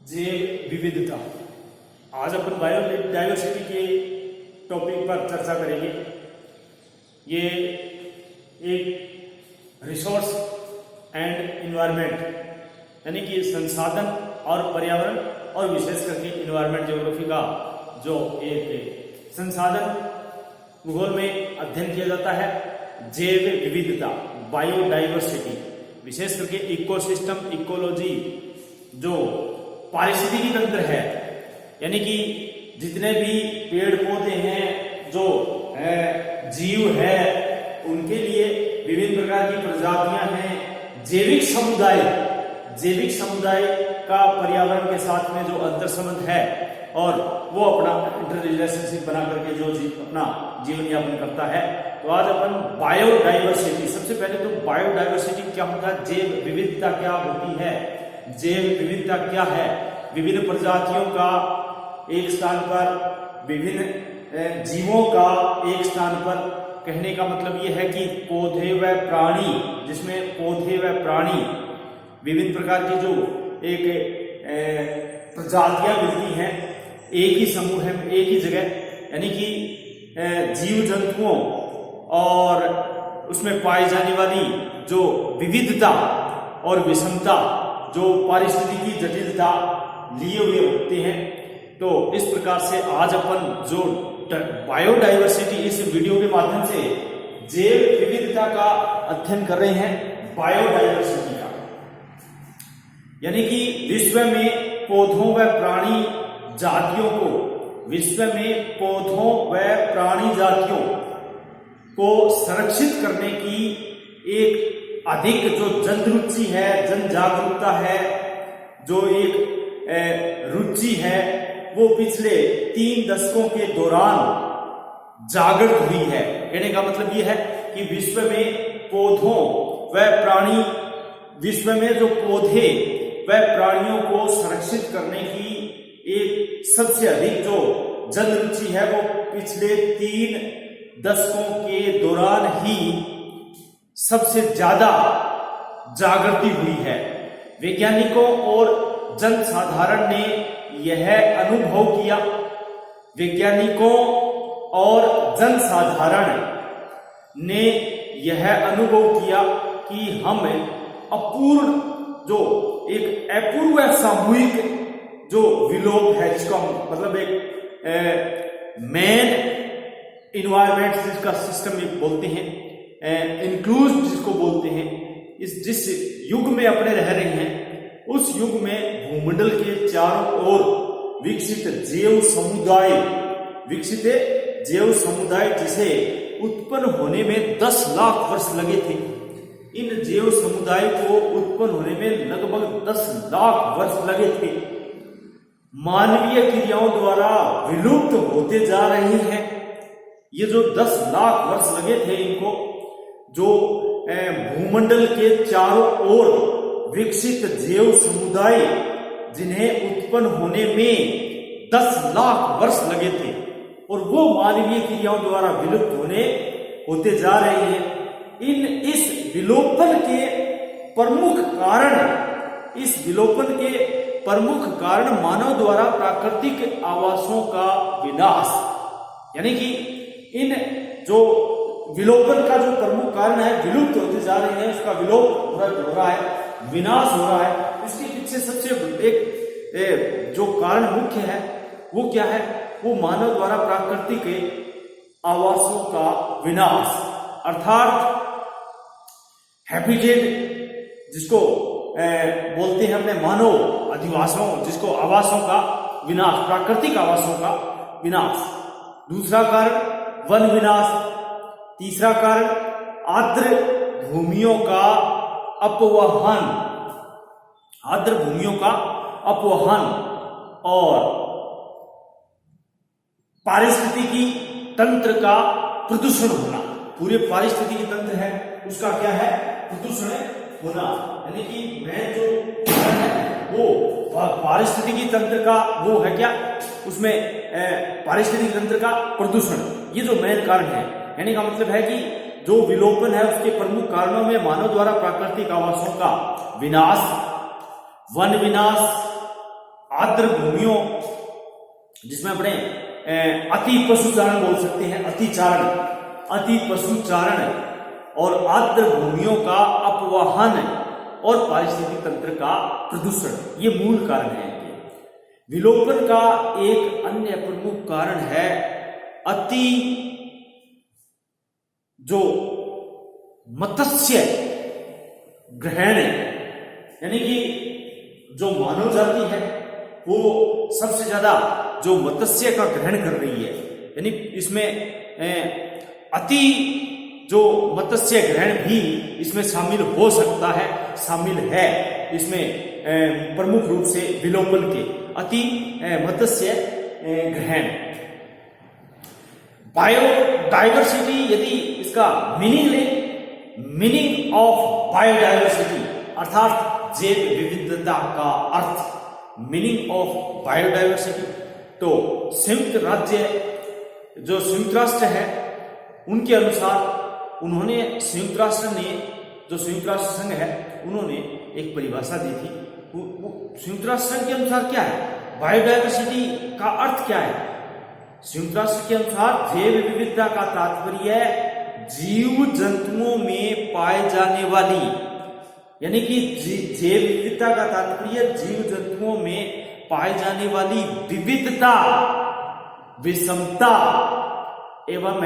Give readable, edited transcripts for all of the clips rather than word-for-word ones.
जैव विविधता। आज अपन बायोडाइवर्सिटी के टॉपिक पर चर्चा करेंगे। ये एक रिसोर्स एंड इन्वायरमेंट यानी कि संसाधन और पर्यावरण और विशेष करके इन्वायरमेंट ज्योग्राफी का जो एक संसाधन भूगोल में अध्ययन किया जाता है। जैव विविधता बायोडाइवर्सिटी, विशेष करके इकोसिस्टम इकोलॉजी जो पारिस्थितिकी तंत्र है, यानी कि जितने भी पेड़ पौधे हैं, जो जीव है, उनके लिए विभिन्न प्रकार की प्रजातियां हैं। जैविक समुदाय का पर्यावरण के साथ में जो अंतर संबंध है और वो अपना इंटर रिलेशनशिप बना करके जो अपना जीवन यापन करता है। तो आज अपन बायोडाइवर्सिटी, सबसे पहले तो बायोडाइवर्सिटी क्या होता है, जैव विविधता क्या होती है, जैव विविधता क्या है। विभिन्न प्रजातियों का एक स्थान पर, विभिन्न जीवों का एक स्थान पर, कहने का मतलब यह है कि पौधे व प्राणी, जिसमें पौधे व प्राणी विभिन्न प्रकार की जो एक प्रजातियां मिलती हैं एक ही समूह है, एक ही जगह, यानी कि जीव जंतुओं और उसमें पाई जाने वाली जो विविधता और विषमता, जो पारिस्थितिकी जटिलता लिए हुए होते हैं। तो इस प्रकार से आज अपन जो बायोडाइवर्सिटी इस वीडियो के माध्यम से जैव विविधता का अध्ययन कर रहे हैं। बायोडाइवर्सिटी का यानी कि विश्व में पौधों व प्राणी जातियों को, विश्व में पौधों व प्राणी जातियों को संरक्षित करने की एक अधिक जो जन रुचि है, जन जागरूकता है, जो एक रुचि है, वो पिछले 3 दशकों के दौरान जागृत हुई है। कहने का मतलब यह है कि विश्व में पौधों व प्राणी, विश्व में जो पौधे व प्राणियों को संरक्षित करने की एक सबसे अधिक जो जन रुचि है, वो पिछले 3 दशकों के दौरान ही सबसे ज्यादा जागृति हुई है। वैज्ञानिकों और जनसाधारण ने यह अनुभव किया, वैज्ञानिकों और जनसाधारण ने यह अनुभव किया कि हम अपूर्ण जो एक अपूर्व सामूहिक जो विलोप है, जिसको हम मतलब एक मैन इन्वायरमेंट जिसका सिस्टम एक बोलते हैं, इंक्लूसिव जिसको बोलते हैं, इस जिस युग में अपने रह रहे हैं, उस युग में भूमंडल के चारों ओर विकसित जैव समुदाय जिसे उत्पन्न होने में 10 लाख वर्ष लगे थे। इन जैव समुदाय को उत्पन्न होने में लगभग 10 लाख वर्ष लगे थे। मानवीय क्रियाओं द्वारा विलुप्त होते जा रही हैं। ये जो 10 लाख वर्ष लगे थे इनको, जो भूमंडल के चारों ओर विकसित जैव समुदाय जिन्हें उत्पन्न होने में 10 लाख वर्ष लगे थे, और वो मानवीय क्रियाओं द्वारा विलुप्त होते जा रहे हैं। इस विलोपन के प्रमुख कारण मानव द्वारा प्राकृतिक आवासों का विनाश, यानी कि इन जो विलोपन का जो प्रमुख कारण है, विलुप्त होते जा रहे हैं, उसका विलोप हो रहा है, विनाश हो रहा है। इसके पीछे सबसे एक जो कारण मुख्य है वो क्या है, वो मानव द्वारा प्राकृतिक आवासों का विनाश, अर्थात हैबिटेट जिसको बोलते हैं अपने मानव अधिवासों, जिसको आवासों का विनाश, प्राकृतिक आवासों का विनाश। दूसरा कारण वन विनाश। तीसरा कारण आर्द्र भूमियों का अपवहन, और पारिस्थितिकी तंत्र का प्रदूषण होना। पूरे पारिस्थितिकी तंत्र है उसका क्या है, प्रदूषण होना। यानी कि मैं जो है वो पारिस्थितिकी तंत्र का वो है क्या, उसमें पारिस्थितिकी तंत्र का प्रदूषण, ये जो मेन कारण है। यानी का मतलब है कि जो विलोपन है उसके प्रमुख कारणों में मानव द्वारा प्राकृतिक आवासों का विनाश, वन विनाश, आर्द्र भूमियों, जिसमें अपने अति पशुचारण बोल सकते हैं, अति पशुचारण और आर्द्र भूमियों का अपवाहन और पारिस्थितिक तंत्र का प्रदूषण, ये मूल कारण है। विलोपन का एक अन्य प्रमुख कारण है अति जो मत्स्य ग्रहण, यानी कि जो मानव जाति है वो सबसे ज्यादा जो मत्स्य का ग्रहण कर रही है, यानी इसमें अति जो मत्स्य ग्रहण भी इसमें शामिल हो सकता है, शामिल है इसमें प्रमुख रूप से विलोपन के अति मत्स्य ग्रहण। बायोडाइवर्सिटी, यदि इसका मीनिंग ले, मीनिंग ऑफ बायोडाइवर्सिटी अर्थात जैव विविधता का अर्थ, मीनिंग ऑफ बायोडाइवर्सिटी, तो संयुक्त राष्ट्र है उनके अनुसार, उन्होंने संयुक्त राष्ट्र संघ है, उन्होंने एक परिभाषा दी थी। संयुक्त राष्ट्र संघ के अनुसार क्या है, बायोडाइवर्सिटी का अर्थ क्या है? संयुक्त राष्ट्र के अनुसार जैव विविधता का तात्पर्य जीव जंतुओं में पाए जाने वाली, यानी कि जैव विविधता का तात्पर्य जीव जंतुओं में पाए जाने वाली विविधता, विषमता एवं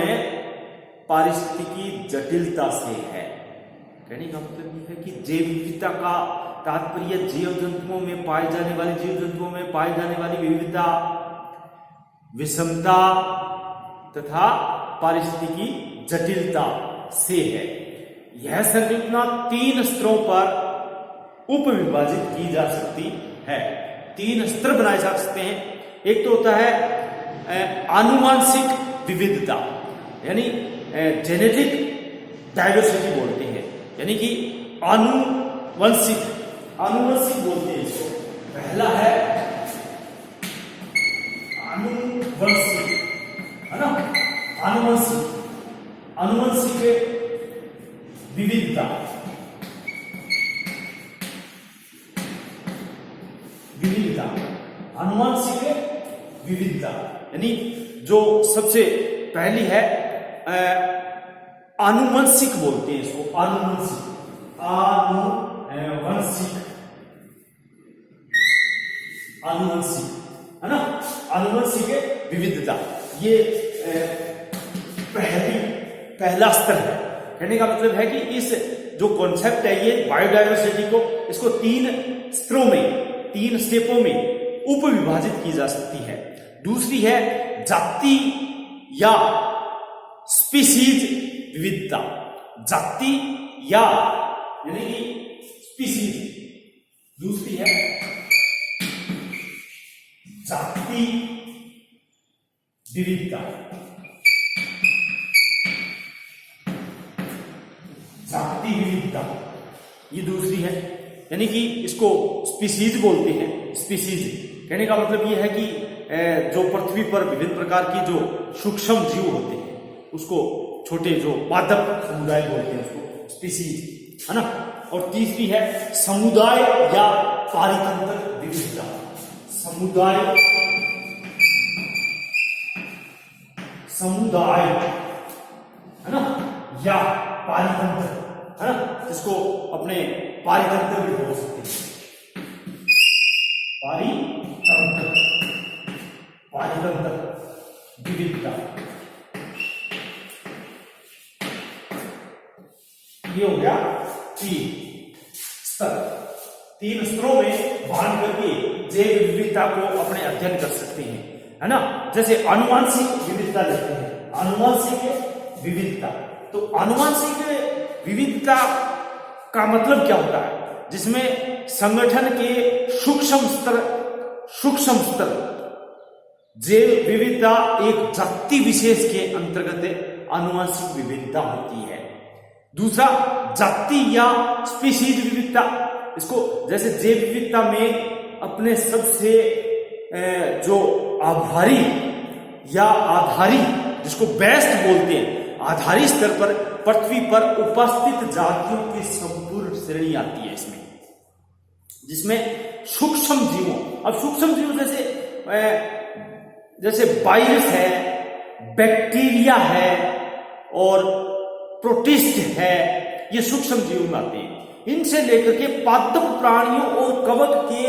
पारिस्थितिकी जटिलता से है। कहने का मतलब ये है कि जैव विविधता का तात्पर्य जीव जंतुओं में पाए जाने वाली विविधता, विषमता तथा पारिस्थितिकी जटिलता से है। यह संकल्पना 3 स्तरों पर उपविभाजित की जा सकती है। 3 स्तर बनाए जा सकते हैं। एक तो होता है आनुवांशिक विविधता, यानी जेनेटिक डाइवर्सिटी बोलते हैं, यानी कि आनुवंशिक बोलते हैं इसको। पहला है आनुवंशिक, है ना, आनुवंशिक विविधता, आनुवंशिक विविधता, यानी जो सबसे पहली है आनुवंशिक बोलते हैं इसको, आनुवंशिक, है ना, आनुवंशिक विविधता, ये पहला स्तर है। कहने का मतलब है कि इस जो कॉन्सेप्ट है ये बायोडाइवर्सिटी को, इसको 3 स्तरों में, 3 स्टेपों में उपविभाजित की जा सकती है। दूसरी है जाति या स्पीसीज विविधता, जाति या यानी कि स्पीसीज। दूसरी है जाति विविधता, जाति विविधता, ये दूसरी है, यानी कि इसको स्पीसीज बोलते हैं। स्पीसीज कहने का मतलब ये है कि जो पृथ्वी पर विभिन्न प्रकार की जो सूक्ष्म जीव होते हैं उसको छोटे जो पादप समुदाय बोलते हैं, उसको स्पीसीज, है ना। और तीसरी है समुदाय या पारितंत्र विविधता, समुदाय है ना, या पारितंत्र, है ना, जिसको अपने पारितंत्र भी बोल सकते हैं। पारितंत्र विविधता, ये हो गया 3 स्तर। 3 स्तरों में बांध करके जैव विविधता को अपने अध्ययन कर सकते हैं, है ना। जैसे आनुवांशिक विविधता लेते हैं, आनुवांशिक विविधता, तो आनुवांशिक विविधता का मतलब क्या होता है? जिसमें संगठन के सूक्ष्म स्तर जैव विविधता एक जाति विशेष के अंतर्गत आनुवांशिक विविधता होती है। दूसरा जाति या स्पीशीज विविधता, इसको जैसे जैव विविधता में अपने सबसे जो आभारी या आधारी, जिसको बेस्ट बोलते हैं, आधारी स्तर पर पृथ्वी पर उपस्थित जातियों की संपूर्ण श्रेणी आती है इसमें, जिसमें सूक्ष्म जीवों। अब सूक्ष्म जीव जैसे वायरस है, बैक्टीरिया है और प्रोटिस्ट है, ये सूक्ष्म जीव में आते हैं। इनसे लेकर के पादप प्राणियों और कवक के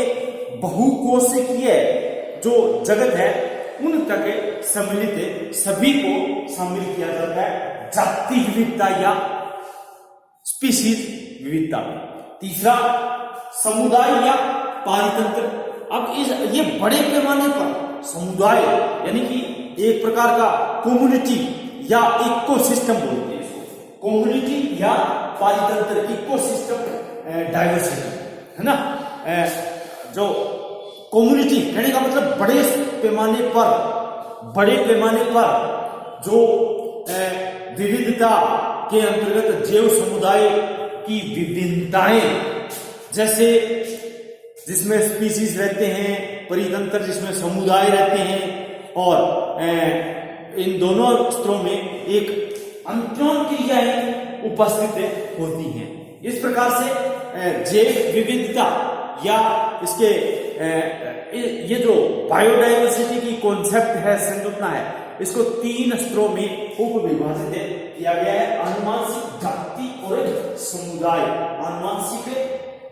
बहुकोशिकीय जो जगत है उन तक सम्मिलित सभी को शामिल किया जाता है जाति विविधता या स्पीशीज विविधता में। तीसरा, समुदाय या पारितंत्र। अब ये बड़े पैमाने पर समुदाय यानी कि एक प्रकार का कम्युनिटी या इकोसिस्टम बोलते हैं इसको, कम्युनिटी या पारितंत्र, इकोसिस्टम डाइवर्सिटी, है ना। जो कम्युनिटी कहने का मतलब बड़े पैमाने पर जो विविधता के अंतर्गत जैव समुदाय की विभिन्नताएं, जैसे जिसमें स्पीशीज रहते हैं, परितंत्र जिसमें समुदाय रहते हैं, और इन दोनों स्तरों में एक अंतरण क्रियाएं उपस्थित होती हैं। इस प्रकार से जैव विविधता या इसके ये जो बायोडाइवर्सिटी की कॉन्सेप्ट है, संकल्पना है, इसको 3 स्तरों में उपविभाजित किया गया है। आनुवांशिक, जाति और समुदाय। आनुवांशिक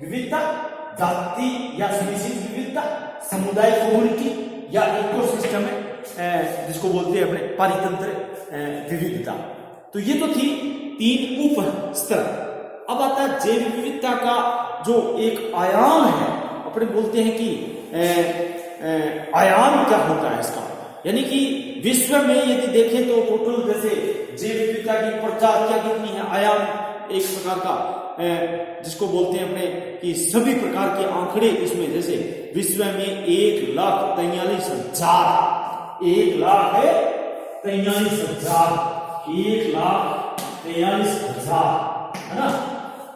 विविधता, जाति या स्पीशीज विविधता, समुदाय कम्युनिटी या इकोसिस्टम है जिसको बोलते हैं अपने पारितंत्र विविधता। तो ये तो थी 3 उप स्तर। अब आता है जैव विविधता का जो एक आयाम है, अपने बोलते हैं कि आयाम क्या होता है इसका, यानी कि विश्व में यदि देखें तो टोटल जैसे जैव विविधता की प्रजातियां कितनी है, आयाम एक प्रकार का जिसको बोलते हैं अपने कि सभी प्रकार के आंकड़े इसमें, जैसे विश्व में 1,43,000, 1,43,000 है ना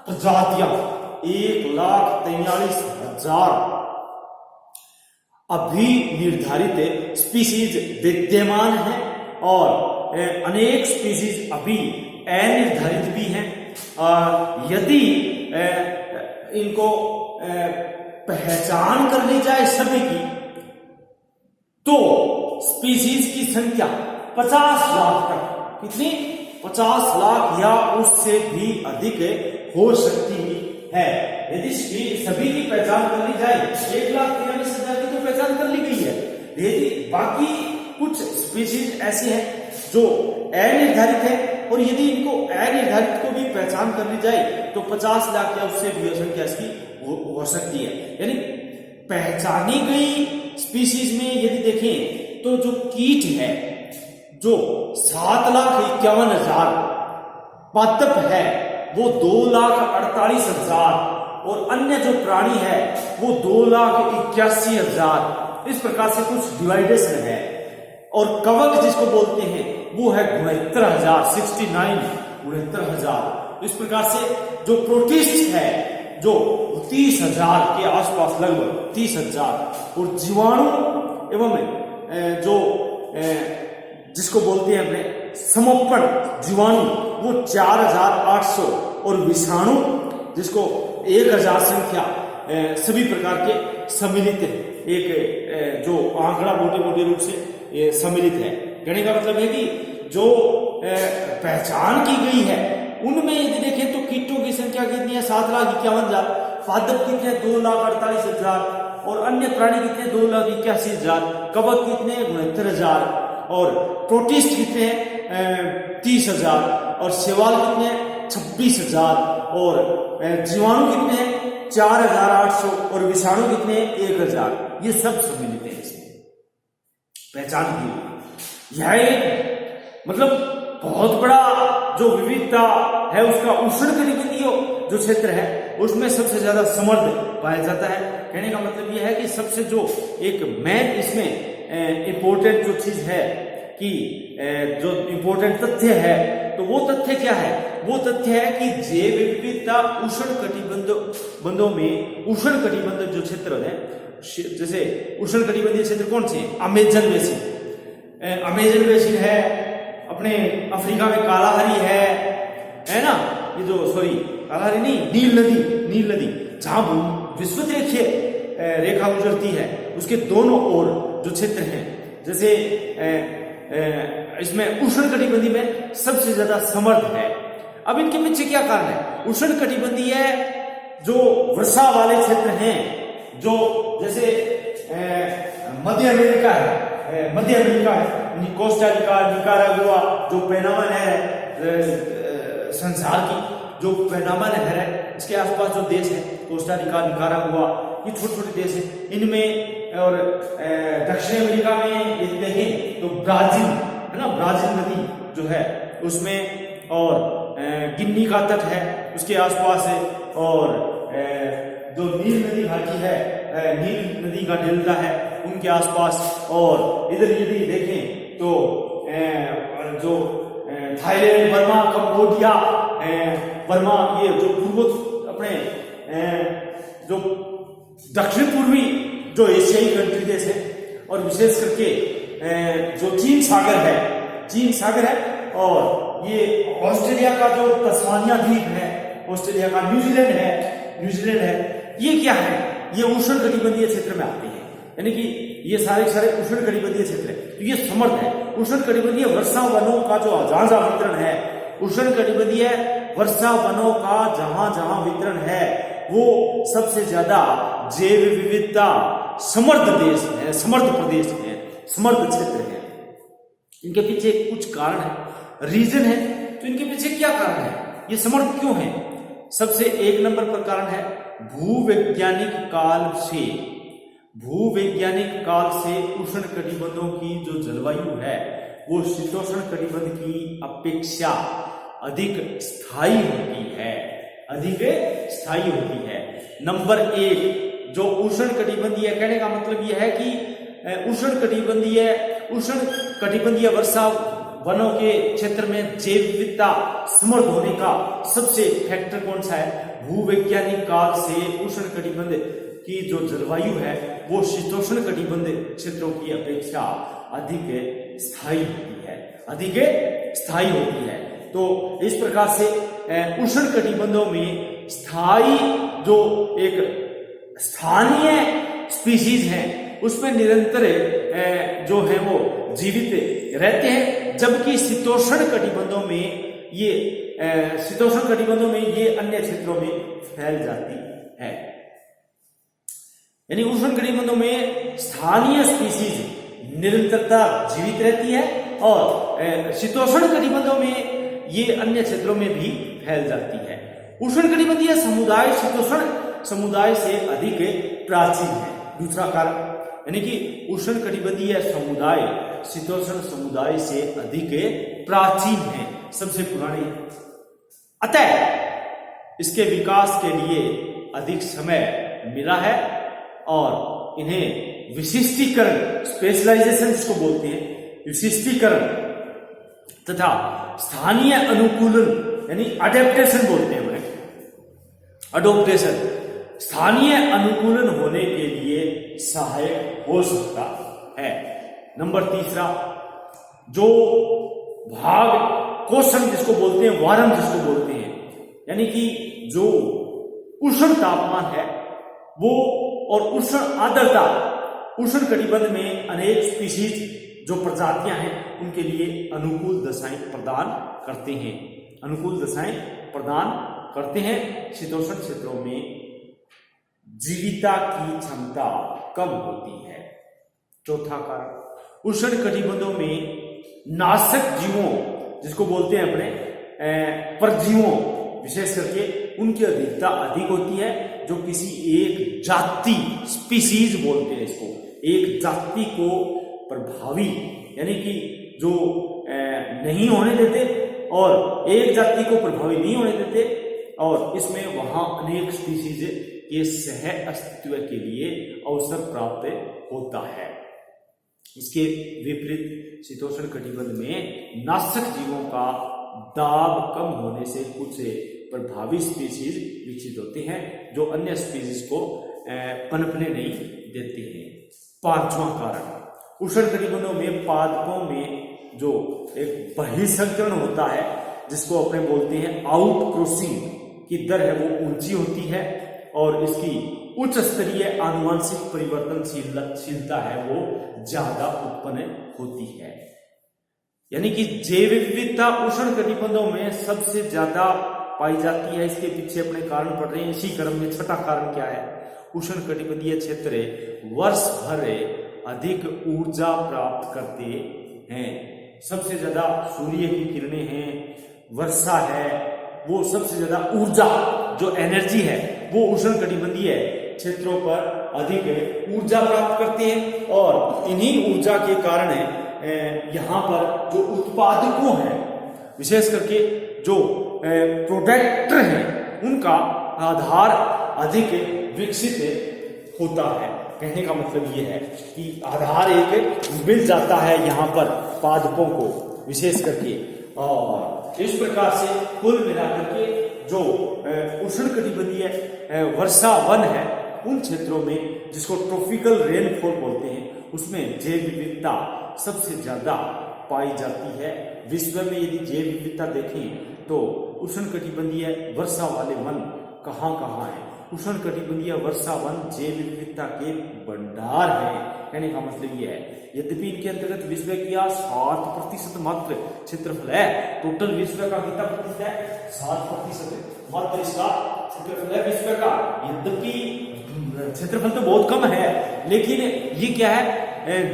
प्रजातियां, 1,43,000 अभी निर्धारित स्पीशीज विद्यमान है और अनेक स्पीशीज अभी अनिर्धारित भी हैं। यदि इनको पहचान कर ली जाए सभी की, तो स्पीशीज की संख्या 50 लाख तक, कितनी 50 लाख या उससे भी अधिक हो सकती है। यदि सभी की पहचान कर ली जाए, 1,43,000 की तो पहचान कर ली गई है, यदि बाकी कुछ स्पीशीज ऐसी हैं जो अनिर्धारित है, और यदि इनको अनिर्धारित को भी पहचान कर ली जाए तो 50 लाख या उससे भी संख्या इसकी हो सकती है। यानी पहचानी गई स्पीशीज में यदि देखें तो जो कीट है जो 7,51,000, पादप है वो 2,48,000 और अन्य जो प्राणी है वो 2,81,000। इस प्रकार से कुछ डिवाइडेशन है। और कवक जिसको बोलते हैं वो है 69,000, 69,000। इस प्रकार से जो प्रोटिस्ट है जो 30,000 के आसपास, लगभग 30,000, और जीवाणु एवं जो जिसको बोलते हैं अपने समर्पण जीवाणु वो 4,800, और विषाणु जिसको 1,000 संख्या सभी प्रकार के सम्मिलित एक जो आंकड़ा मोटे रूप से सम्मिलित है। कहने का मतलब है कि जो पहचान की गई है उनमें यदि देखें तो कीटों की संख्या कितनी है, 7,51,000, पादप कितने 2,48,000, और अन्य प्राणी कितने 2,81,000, कवक कितने 69,000, और प्रोटिस्ट कितने 30,000, और शैवाल कितने 26,000, और जीवाणु कितने 4,800, और विषाणु कितने 1,000। ये सब सम्मिलित है इसमें पहचान की। यह एक मतलब बहुत बड़ा जो विविधता है उसका उष्णकटिबंधीय जो क्षेत्र है उसमें सबसे ज्यादा समृद्ध पाया जाता है। कहने का मतलब यह है कि सबसे जो एक मेन इसमें इंपॉर्टेंट जो चीज है कि जो इंपॉर्टेंट तथ्य है, तो वो तथ्य क्या है? वो तथ्य है कि जैव विविधता उष्णकटिबंधों में, उष्णकटिबंध जो क्षेत्र है, जैसे उष्णकटिबंधीय क्षेत्र कौन से हैं? अमेजन बेसिन है, अपने अफ्रीका में कालाहारी है ना, ये जो कालाहारी नहीं, नील नदी, जहां विश्व देखिए रेखा गुजरती है उसके दोनों ओर जो क्षेत्र हैं, जैसे इसमें उष्णकटिबंधीय में सबसे ज्यादा समर्थ है। अब इनके पीछे क्या कारण है? उष्णकटिबंधीय जो वर्षा वाले क्षेत्र हैं, जो जैसे मध्य अमेरिका है, कोस्टारिका, निकारागुआ, जो पैनामा नहर संसार की जो पैनामा नहर है, इसके आसपास जो देश है कोस्टारिका, निकारागुआ, ये छोटे छोटे देश है। इनमें और दक्षिण अमेरिका में यदि देखें तो ब्राजील है ना, ब्राजील नदी जो है उसमें, और गिन्नी का तट है उसके आसपास है, और जो नील नदी घाटी है, नील नदी का डेल्टा है उनके आसपास, और इधर यदि देखें तो जो थाईलैंड, बर्मा, कंबोडिया, बर्मा, ये जो पूर्व अपने जो दक्षिण पूर्वी जो एशियाई कंट्री देश है, और विशेष करके जो चीन सागर है, और ये ऑस्ट्रेलिया का जो तस्मानिया द्वीप है, ऑस्ट्रेलिया का न्यूजीलैंड है, ये क्या है? ये उष्णकटिबंधीय क्षेत्र में आते हैं, यानी कि ये सारे उष्णकटिबंधीय क्षेत्र है, तो ये समर्थ है। उष्णकटिबंधीय वर्षा वनों का जो जहां वितरण है, उष्णकटिबंधीय वर्षा वनों का जहां वितरण है, वो सबसे ज्यादा जैव विविधता समृद्ध देश है, समृद्ध प्रदेश है, समृद्ध क्षेत्र है। इनके पीछे कुछ कारण है, रीजन है, तो इनके पीछे क्या कारण है, ये समृद्ध क्यों है? सबसे एक नंबर पर कारण है भूवैज्ञानिक काल से उष्णकटिबंधों की जो जलवायु है वो शीतोष्ण कटिबंध की अपेक्षा अधिक स्थायी होती है। नंबर एक, जो उष्णकटिबंधीय, कहने का मतलब यह है कि उष्णकटिबंधीय वर्षा वनों के क्षेत्र में जैव विविधता समृद्ध होने का सबसे फैक्टर कौन सा है? भूवैज्ञानिक काल से उष्णकटिबंध की जो जलवायु है वो शीतोष्ण कटिबंध क्षेत्रों की अपेक्षा अधिक स्थायी होती है। तो इस प्रकार से उष्णकटिबंधों में स्थायी जो एक स्थानीय स्पीशीज हैं उसमें निरंतर जो है वो जीवित रहते हैं, जबकि शीतोष्ण कटिबंधों में ये अन्य क्षेत्रों में फैल जाती है। यानी उष्ण कटिबंधों में स्थानीय स्पीशीज निरंतरता जीवित रहती है, और शीतोष्ण कटिबंधों में ये अन्य क्षेत्रों में भी फैल जाती है। उष्णकटिबंधीय समुदाय शीतोष्ण समुदाय से अधिक प्राचीन है। दूसरा कारण, यानी कि उष्णकटिबंधीय समुदाय शीतोष्ण समुदाय से अधिक प्राचीन है, सबसे पुरानी, अतः इसके विकास के लिए अधिक समय मिला है, और इन्हें विशिष्टीकरण, स्पेशलाइजेशन जिसको बोलते हैं, विशिष्टीकरण तथा स्थानीय अनुकूलन यानी अडेप्टेशन बोलते हैं उन्हें, अडोप्टेशन, स्थानीय अनुकूलन होने के लिए सहायक हो सकता है। नंबर तीसरा, जो भाग कोशन जिसको बोलते हैं, वारम जिसको बोलते हैं, यानी कि जो उष्ण तापमान है वो और उष्ण आर्द्रता, उष्ण कटिबंध में अनेक स्पीशीज जो प्रजातियां हैं उनके लिए अनुकूल दशाएं प्रदान करते हैं। शीतोष्ण क्षेत्रों में जीविता की क्षमता कम होती है। चौथा कारण, उष्ण कटिबंधों में नाशक जीवों जिसको बोलते हैं अपने परजीवों, विशेष करके उनकी अधिकता अधिक होती है, जो किसी एक जाति, स्पीशीज बोलते हैं इसको, एक जाति को प्रभावी यानी कि जो नहीं होने देते, और एक जाति को प्रभावी नहीं होने देते, और इसमें वहां अनेक स्पीशीज के सह अस्तित्व के लिए अवसर प्राप्त होता है। इसके विपरीत शीतोष्ण कटिबंध में नाशक जीवों का दाब कम होने से कुछ प्रभावी स्पीशीज विकसित होते हैं जो अन्य स्पीशीज को पनपने नहीं देते हैं। पांचवा कारण, उष्ण कटिबंधों में पादपों में जो एक बहिर्संकरण होता है जिसको अपने बोलते हैं आउट क्रॉसिंग की दर है वो ऊंची होती है, और इसकी उच्च स्तरीय आनुवंशिक परिवर्तनशीलता है वो ज्यादा उत्पन्न होती है। यानी कि जैव विविधता उष्ण कटिबंधों में सबसे ज्यादा पाई जाती है। इसके पीछे अपने कारण पड़ रहे हैं। इसी क्रम में छठा कारण क्या है? उष्ण कटिबंधीय क्षेत्र वर्ष भर अधिक ऊर्जा प्राप्त करते हैं। सबसे ज्यादा सूर्य की किरणें हैं, वर्षा है, वो सबसे ज्यादा ऊर्जा जो एनर्जी है वो उष्ण कटिबंधीय क्षेत्रों पर अधिक ऊर्जा प्राप्त करते हैं। और इन्हीं ऊर्जा के कारण यहाँ पर जो उत्पादकों हैं, विशेष करके जो प्रोडक्टर हैं, उनका आधार अधिक विकसित होता है। कहने का मतलब ये है कि आधार एक मिल जाता है यहाँ पर पादपों को विशेष करके। और इस प्रकार से कुल मिलाकर के जो उष्ण कटिबंधीय वर्षा वन है, उन क्षेत्रों में जिसको ट्रॉपिकल रेनफॉल बोलते हैं, उसमें जैव विविधता सबसे ज्यादा पाई जाती है। विश्व में यदि जैव विविधता देखें तो उष्ण कटिबंधीय वर्षा वाले वन कहाँ कहाँ है? उष्ण कटिबंधीय वर्षा वन जैव विविधता के भंडार है। कहने का मतलब यह है, यद्यपि इनके अंतर्गत विश्व का 7% मात्र क्षेत्रफल है। टोटल विश्व का कितना प्रतिशत है? 7% मात्र इसका क्षेत्रफल है विश्व का। यद्यपि क्षेत्रफल तो बहुत कम है, लेकिन ये क्या है?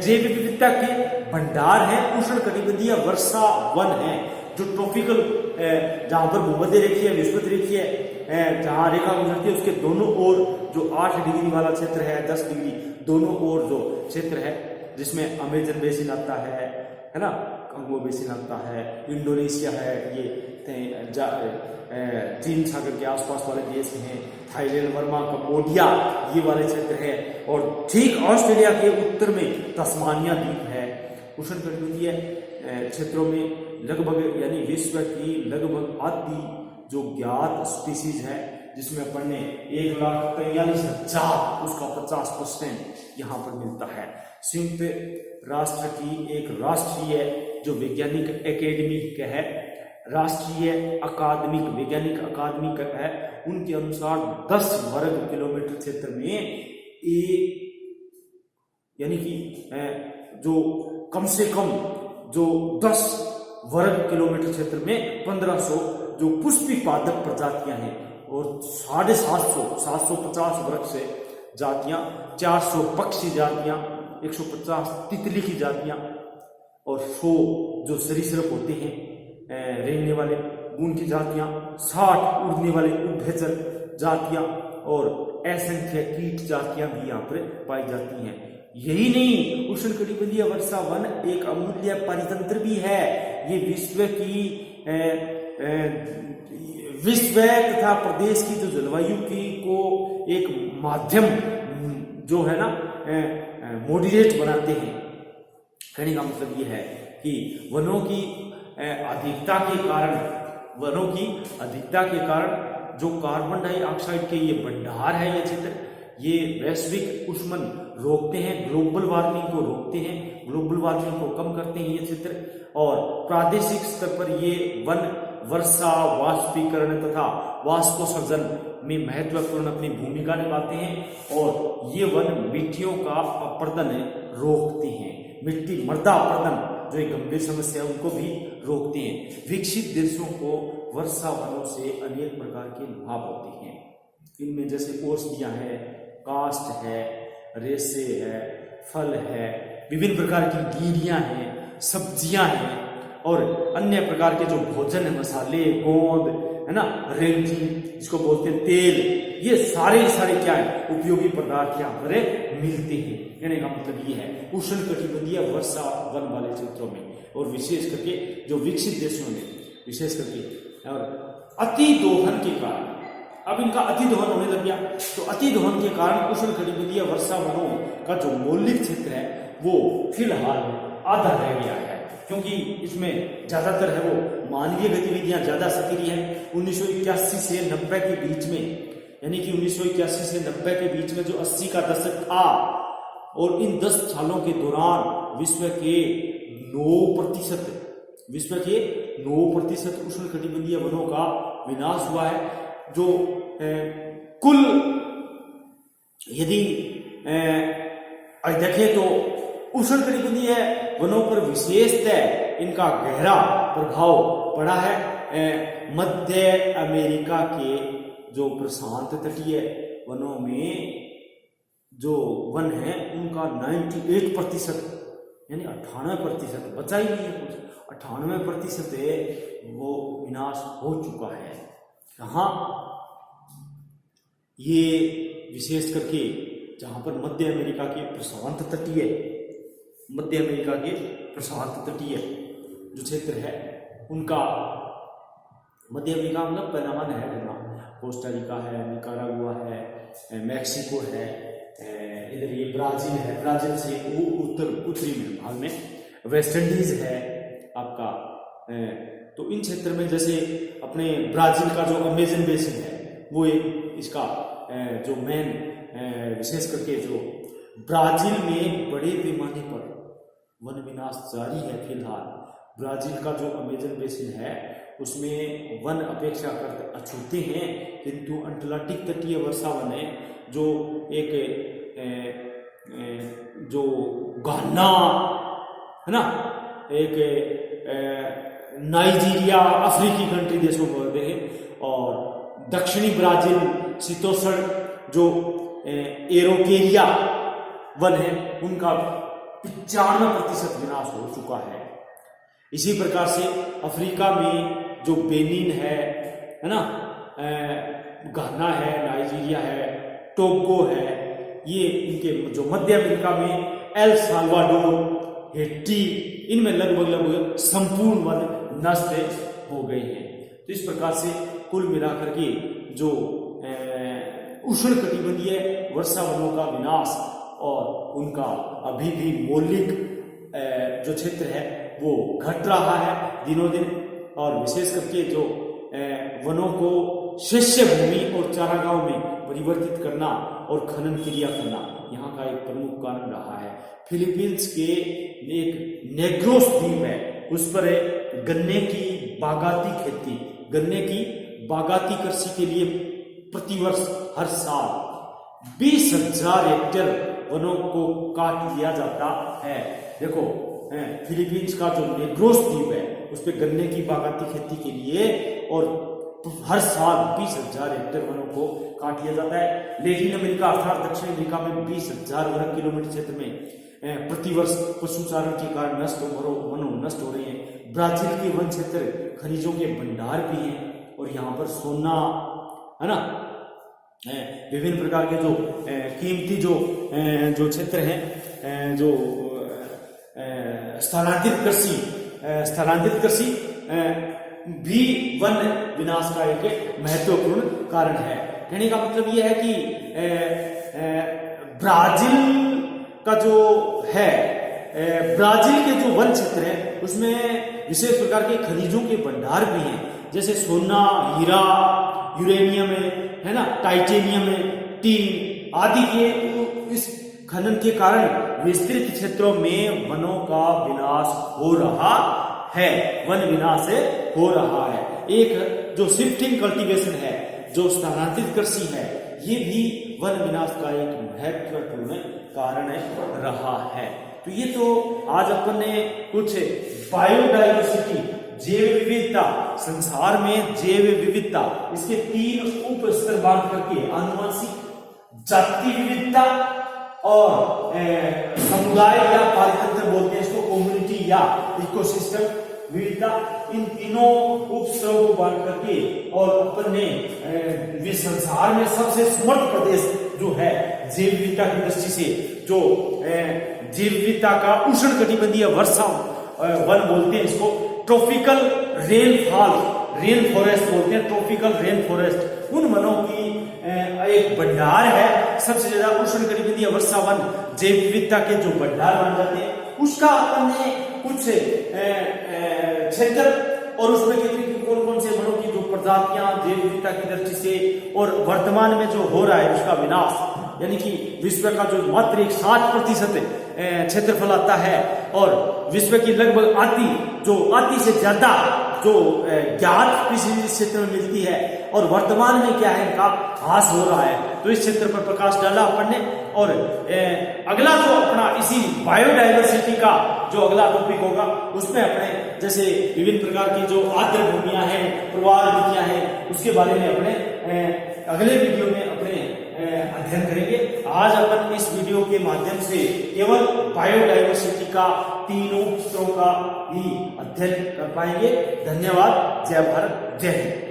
जैव विविधता के भंडार है। उष्ण कटिबंधीय वर्षा वन है जो ट्रॉपिकल, जहां पर भूमध्य रेखीय, विषुवत रेखीय, जहां रेखा गुजरती है उसके दोनों ओर जो 8 डिग्री वाला क्षेत्र है, 10 डिग्री दोनों ओर जो क्षेत्र है, जिसमें अमेजन बेसिन आता है ना, कंगो बेसिन आता है, इंडोनेशिया है, ये चीन सागर के आसपास वाले देश हैं, थाईलैंड, वर्मा, कंबोडिया, ये वाले क्षेत्र है। और ठीक ऑस्ट्रेलिया के उत्तर में तस्मानिया द्वीप है। उष्ण कटिबंधीय क्षेत्रों में लगभग, यानी विश्व की लगभग आधी जो ज्ञात स्पीसीज है, जिसमें अपन ने 1,43,000, उसका 50% यहाँ पर मिलता है। संयुक्त राष्ट्र की एक राष्ट्रीय जो वैज्ञानिक एकेडमी है, राष्ट्रीय अकादमिक वैज्ञानिक अकादमी है, उनके अनुसार 10 वर्ग किलोमीटर क्षेत्र में एक, यानी कि जो कम से कम जो 10 वर्ग किलोमीटर क्षेत्र में 1500 जो पुष्पी पादप प्रजातियां हैं, और 750 वर्ग से जातियां, 400 पक्षी जातियां, 150 तितली की जातियां, और 100 जो सरीसृप होते हैं, रेंगने वाले उनकी जातियां, 60 उड़ने वाले उभयचर जातियां, और असंख्य कीट जातियां भी यहाँ पर पाई जाती हैं। यही नहीं, उष्ण कटिबंधीय वर्षा वन एक अमूल्य परितंत्र भी है। ये विश्व तथा प्रदेश की जो जलवायु की को एक माध्यम जो है ना मॉडरेट बनाते हैं। कहने का मतलब ये है कि वनों की अधिकता के कारण जो कार्बन डाइऑक्साइड के ये भंडार है, ये क्षेत्र, ये वैश्विक उष्मन रोकते हैं, ग्लोबल वार्मिंग को रोकते हैं, ग्लोबल वार्मिंग को कम करते हैं ये क्षेत्र। और प्रादेशिक स्तर पर ये वन वर्षा, वाष्पीकरण तथा वाष्पोत्सर्जन में महत्वपूर्ण अपनी भूमिका निभाते हैं। और ये वन मिट्टियों का अपरदन रोकते हैं, मिट्टी मृदा अपरदन जो एक गंभीर समस्या है उनको भी रोकते हैं। विकसित देशों को वर्षा वनों से अनेक प्रकार के लाभ होते हैं। इनमें जैसे औषधियां है, काष्ठ है, रेशे है, फल है, विभिन्न प्रकार की गिरियां हैं, सब्जियां हैं, और अन्य प्रकार के जो भोजन है, मसाले, गोंद है ना, रेंजिन जिसको बोलते हैं तेल, ये सारे क्या है, उपयोगी पदार्थ यहाँ पर मिलते हैं। कहने का मतलब ये है उष्ण कटिबंधीय वर्षा वन वाले क्षेत्रों में, और विशेष करके जो विकसित देशों में विशेष करके, और अति दोहन के कारण, अब इनका अति दोहन होने लग गया, तो अति दोहन के कारण उष्ण कटिबंधीय वर्षा वनों का जो मौलिक क्षेत्र है वो फिलहाल आधा रह गया है, क्योंकि इसमें ज्यादातर है वो मानवीय गतिविधियां ज्यादा सक्रिय है। 1981 से 90 के बीच में, यानी कि 1981 से 90 के बीच में जो 80 का दशक था, और इन 10 सालों के दौरान विश्व के 9% उष्ण कटिबंधीय वनों का विनाश हुआ है। जो कुल यदि देखें तो उष्णकटिबंधीय वनों पर विशेषतः इनका गहरा प्रभाव पड़ा है। मध्य अमेरिका के जो प्रशांत तटीय वनों में जो वन है उनका 98% यानी 98% बचा ही नहीं है कुछ, 98% वो विनाश हो चुका है। कहाँ? ये विशेष करके जहां पर मध्य अमेरिका के प्रशांत तटीय जो क्षेत्र है उनका, मध्य अमेरिका मतलब पनामा नहर है ना, कोस्टारिका है, निकारागुआ है, मैक्सिको है, इधर ये ब्राजील है, ब्राजील से उत्तरी भाग में वेस्ट इंडीज है आपका। तो इन क्षेत्र में जैसे अपने ब्राजील का जो अमेजन बेसिन है वो एक इसका जो मेन विशेष करके जो ब्राजील में बड़े पैमाने पर वन विनाश जारी है। फिलहाल ब्राजील का जो अमेजन बेसिन है उसमें वन अपेक्षाकृत अछूते हैं, किंतु अटलांटिक तटीय वर्षा वन है जो एक जो घाना है ना, एक नाइजीरिया अफ्रीकी कंट्री देशों को बोलते हैं, और दक्षिणी ब्राजील शीतोष्ण जो एरोकेरिया वन है उनका 95% विनाश हो चुका है। इसी प्रकार से अफ्रीका में जो बेनिन है ना, घाना है, नाइजीरिया है, टोगो है, ये इनके जो मध्य अमेरिका में एल साल्वाडोर, हेटी, इनमें लगभग संपूर्ण वन नष्ट हो गए हैं। तो इस प्रकार से कुल मिलाकर के जो उष्णकटिबंधीय वर्षा वनों का विनाश और उनका अभी भी मौलिक जो क्षेत्र है वो घट रहा है दिनों दिन, और विशेष करके जो वनों को शस्य भूमि और चारागाहों में परिवर्तित करना और खनन क्रिया करना यहाँ का एक प्रमुख कारण रहा है। फिलीपींस के एक नेग्रोस द्वीप है, उस पर गन्ने की बागाती खेती, गन्ने की बागाती कृषि के लिए प्रतिवर्ष हर साल 20,000 हेक्टेयर वनों को काट लिया जाता है। देखो फिलीपींस का जो नेग्रोस द्वीप है उस पर गन्ने की बागाती खेती के लिए और हर साल 20,000 हेक्टेयर वनों को काट लिया जाता है। लेटिन अमेरिका अर्थात दक्षिण अमेरिका में 20,000 वर्ग किलोमीटर क्षेत्र में प्रतिवर्ष पशुचारण के कारण वनों नष्ट हो रहे हैं। ब्राजील के वन क्षेत्र खनिजों के भंडार भी हैं और यहाँ पर सोना है ना, विभिन्न प्रकार के जो कीमती जो क्षेत्र हैं, जो स्थलांतरित कृषि भी वन विनाश का एक महत्वपूर्ण कारण है। कहने का मतलब यह है कि ब्राजील का जो है, ब्राजील के जो वन क्षेत्र है उसमें विशेष प्रकार के खनिजों के भंडार भी हैं, जैसे सोना, हीरा, यूरेनियम है ना, टाइटेनियम है, टीन आदि के इस खनन के कारण विस्तृत क्षेत्रों में वनों का विनाश हो रहा है, वन विनाश हो रहा है। एक जो शिफ्टिंग कल्टीवेशन है, जो स्थानांतरित कृषि है, ये भी वन विनाश का एक महत्वपूर्ण कारण रहा है। तो ये तो आज अपन ने कुछ बायोडाइवर्सिटी, जैव विविधता, संसार में जैव विविधता, इसके 3 उप स्तर बांट करके आनुवंशिक, जाति विविधता और समुदाय या पारितंत्र बोलते हैं इसको, कम्युनिटी या इकोसिस्टम विविधता, इन तीनों उप स्तरों को बांट करके और अपन ने संसार में सबसे समृद्ध प्रदेश जो है जैव विविधता की दृष्टि से, जो जैव विविधता का उष्णकटिबंधीय वर्षा वन बोलते हैं इसको, ट्रॉपिकल रेन फॉरेस्ट बोलते हैं, ट्रॉपिकल रेन फॉरेस्ट, उन वनों की एक भंडार है। सबसे ज्यादा उष्णकटिबंधीय वर्षा वन जैव विविधता के जो भंडार मान जाते हैं, उसका अपन ने कुछ क्षेत्र और उसमें कौन कौन से वनों की जो प्रजातियां जैव विविधता की दृष्टि से और वर्तमान में जो हो रहा है उसका विनाश, यानी कि विश्व का जो मात्र 60% क्षेत्रफल आता है और विश्व की लगभग आधी से ज्यादा जो ज्ञात कृषि क्षेत्र में मिलती है और वर्तमान में क्या है इनका ह्रास हो रहा है, तो इस क्षेत्र पर प्रकाश डाला अपन ने। और अगला जो अपना इसी बायोडायवर्सिटी का जो अगला टॉपिक होगा उसमें अपने जैसे विभिन्न प्रकार की जो आर्द्र भूमियां हैं, प्रवाह नदियां हैं, उसके बारे में अपने अगले वीडियो में अपने अध्ययन करेंगे। आज अपन इस वीडियो के माध्यम से केवल बायोडायवर्सिटी का तीनों स्तरों का ही अध्ययन कर पाएंगे। धन्यवाद। जय भारत, जय हिंद।